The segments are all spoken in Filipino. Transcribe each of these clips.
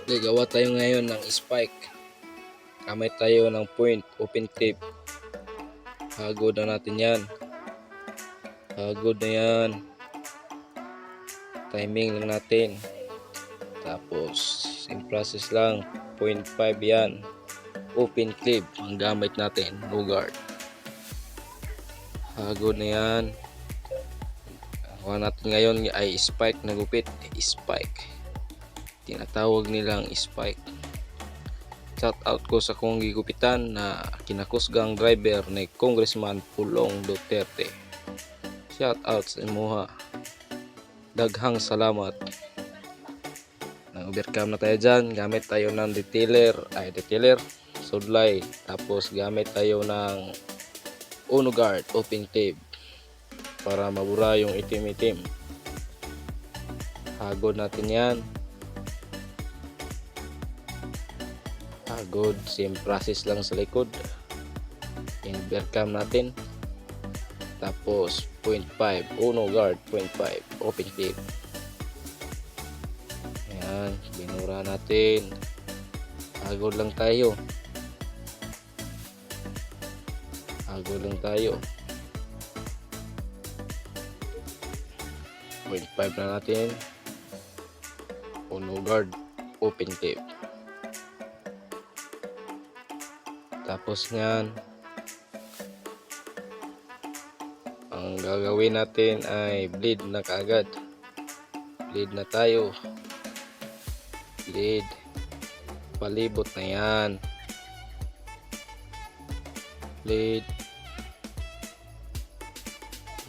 Gagawa tayo ngayon ng spike. Gamit tayo ng point, open clip. Hagod na natin yan. Hagod na yan. Timing lang natin. Tapos, same process lang. 0.5 yan. Open clip ang gamit natin. No guard. Hagod na yan. Ang natin ngayon ay spike na gupit. Spike. Tinatawag nilang spike. Shout out ko sa kong gigupitan na kinakusgang driver ni Congressman Pulong Duterte. Shout out sa imuha. Daghang salamat. Nag-overcome na tayo dyan. Gamit tayo ng detailer. Sudlay. Tapos gamit tayo ng Uno guard, open tape. Para mabura yung itim-itim. Hagod natin yan. Hagod, same process lang sa likod. Overcome natin. Tapos 0.5, Uno guard, 0.5, open tape. Ayan, binura natin. Hagod lang tayo. Hagod lang tayo. 0.5 na natin. Uno guard, open tape. Tapos nyan, ang gagawin natin ay bleed na kaagad. Bleed na tayo. Bleed. Palibot na yan. Bleed.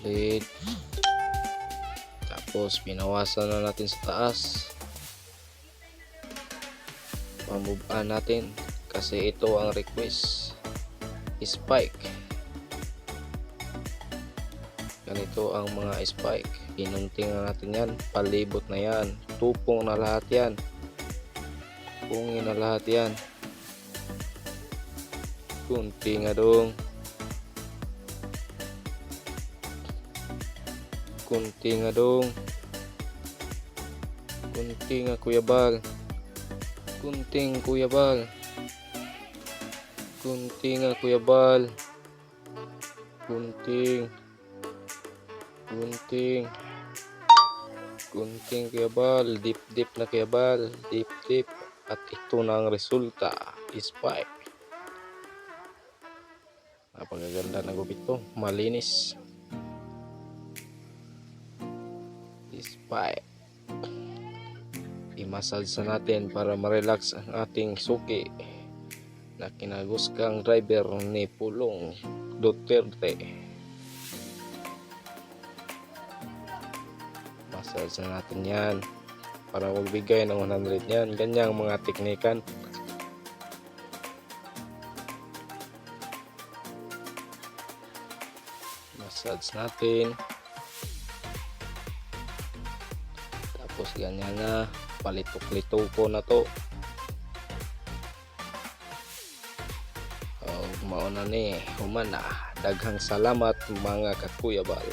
Bleed. Tapos pinawasan na natin sa taas. Pamubaan natin kasi ito ang request. Spike. Ganito ang mga spike. Inunting na natin yan. Palibot na yan. Tupong na lahat yan. Pungin na lahat yan. Kunti nga dong. Kunti nga dong. Kunti nga Kuya Bal. Kunting Kuya Bal. Kunti nga Kuya Bal. Kunting. Kunting. Kunting Kuya Bal. Deep na Kuya Bal. Deep. At ito na ang resulta. Spike. Napakaganda na gupit to. Malinis. Spike. I-massage na natin para ma-relax ang ating suki na kinagusgang driver ni Pulong Duterte. Massage na natin yan para magbigay ng 100 yan. Ganyang mga teknikan. Massage natin. Tapos ganyan na. Palitok-litok na to. Mauna ni humana. Daghang salamat mga kakuya bal.